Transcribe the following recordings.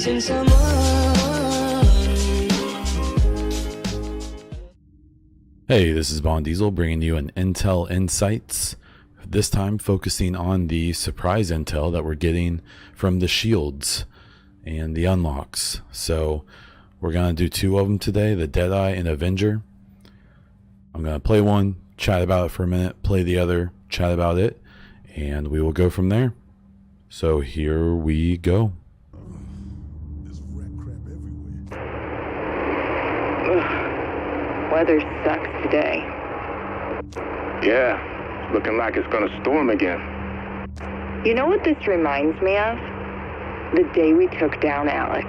missing someone. Hey, this is Bond Diesel bringing you an Intel Insights, this time focusing on the surprise intel that we're getting from the shields and the unlocks. So we're going to do two of them today, the Deadeye and Avenger. I'm going to play one, chat about it for a minute, play the other, chat about it, and we will go from there. So here we go. There's rat crap everywhere. Weather sucks today. Yeah, it's looking like it's gonna storm again. You know what this reminds me of? The day we took down Alex.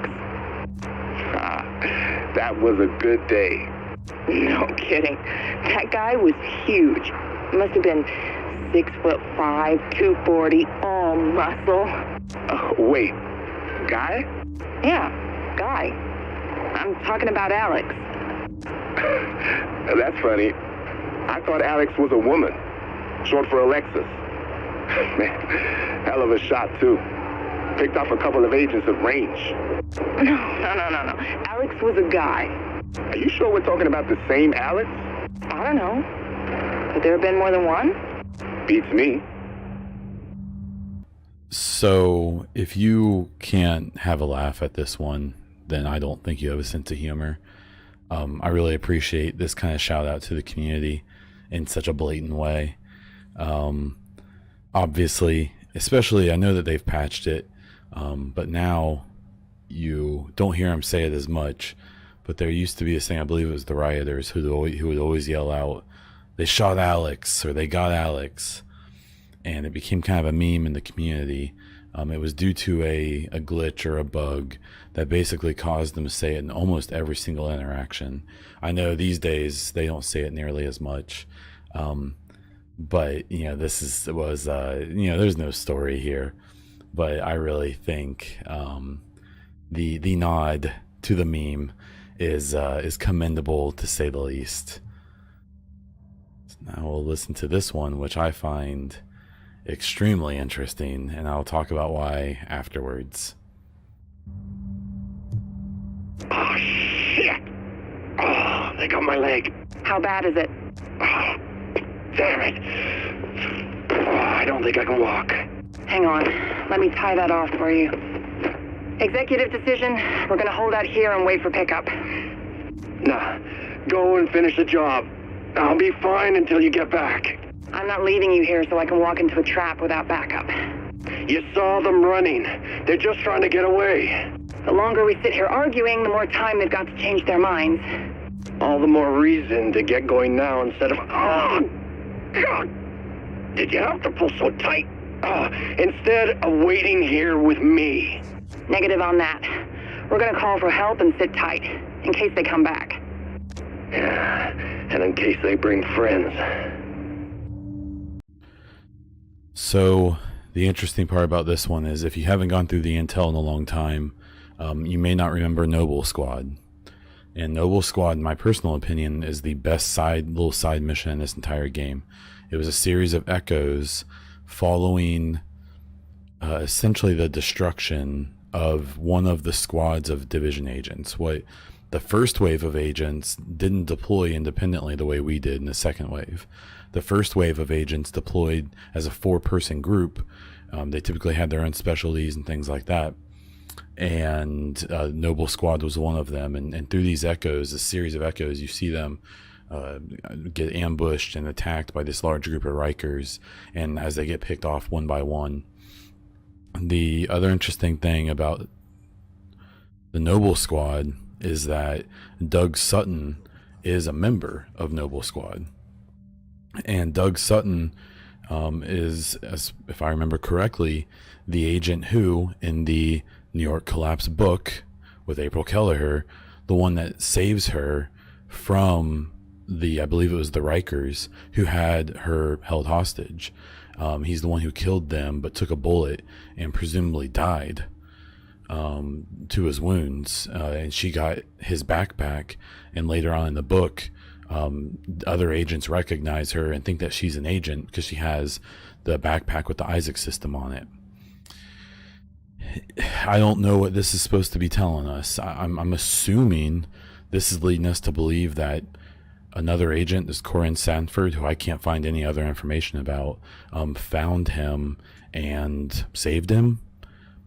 That was a good day. No kidding. That guy was huge. Must have been 6'5", 240, all muscle. Wait, guy? Yeah, guy. I'm talking about Alex. That's funny. I thought Alex was a woman, short for Alexis. Man, hell of a shot, too. Picked off a couple of agents at range. No. Alex was a guy. Are you sure we're talking about the same Alex? I don't know. Could there have been more than one? Beats me. So if you can't have a laugh at this one, then I don't think you have a sense of humor. I really appreciate this kind of shout out to the community in such a blatant way. Obviously, especially I know that they've patched it, but now you don't hear them say it as much. But there used to be this thing, I believe it was the rioters who would always yell out, "They shot Alex," or "They got Alex," and it became kind of a meme in the community. It was due to a glitch or a bug that basically caused them to say it in almost every single interaction. I know these days they don't say it nearly as much, but there's no story here. But I really think the nod to the meme is commendable, to say the least. So now we'll listen to this one, which I find extremely interesting, and I'll talk about why afterwards. Oh, shit! Oh, they got my leg. How bad is it? Oh, damn it. Oh, I don't think I can walk. Hang on. Let me tie that off for you. Executive decision. We're gonna hold out here and wait for pickup. Nah, go and finish the job. I'll be fine until you get back. I'm not leaving you here so I can walk into a trap without backup. You saw them running. They're just trying to get away. The longer we sit here arguing, the more time they've got to change their minds. All the more reason to get going now instead of... Oh, God! Did you have to pull so tight? Instead of waiting here with me. Negative on that. We're gonna call for help and sit tight, in case they come back. Yeah, and in case they bring friends. So the interesting part about this one is, if you haven't gone through the intel in a long time, you may not remember Noble Squad. And Noble Squad, in my personal opinion, is the best little side mission in this entire game. It was a series of echoes following essentially the destruction of one of the squads of division agents. What the first wave of agents didn't deploy independently the way we did in the second wave. The first wave of agents deployed as a 4-person group. They typically had their own specialties and things like that. And Noble Squad was one of them. And through these echoes, a series of echoes, you see them get ambushed and attacked by this large group of Rikers. And as they get picked off one by one. The other interesting thing about the Noble Squad is that Doug Sutton is a member of Noble Squad. And Doug Sutton is, if I remember correctly, the agent who, in the New York Collapse book with April Kelleher, the one that saves her from I believe it was the Rikers who had her held hostage. He's the one who killed them, but took a bullet and presumably died to his wounds. And she got his backpack. And later on in the book, other agents recognize her and think that she's an agent because she has the backpack with the Isaac system on it. I don't know what this is supposed to be telling us. I'm assuming this is leading us to believe that another agent, this Corin Sanford, who I can't find any other information about, found him and saved him.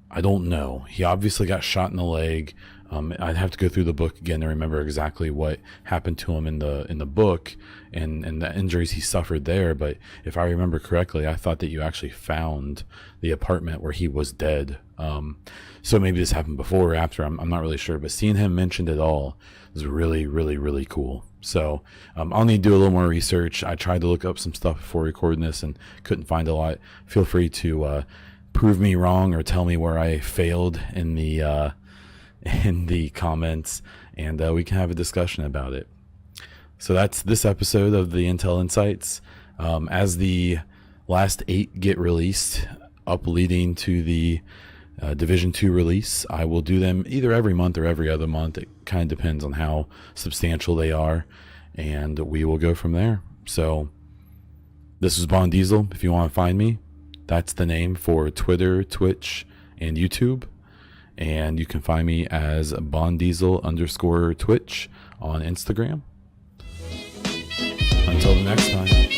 I don't know. He obviously got shot in the leg. I'd have to go through the book again to remember exactly what happened to him in the book and the injuries he suffered there. But if I remember correctly, I thought that you actually found the apartment where he was dead. So maybe this happened before or after. I'm not really sure. But seeing him mentioned at all is really, really, really cool. So I'll need to do a little more research. I tried to look up some stuff before recording this and couldn't find a lot. Feel free to prove me wrong or tell me where I failed in the comments, and we can have a discussion about it. So that's this episode of the Intel Insights. As the last 8 get released, up leading to the Division 2 release, I will do them either every month or every other month. It kind of depends on how substantial they are, and we will go from there. So this is Bond Diesel. If you want to find me, that's the name for Twitter, Twitch, and YouTube. And you can find me as BondDiesel_Twitch on Instagram. Until the next time.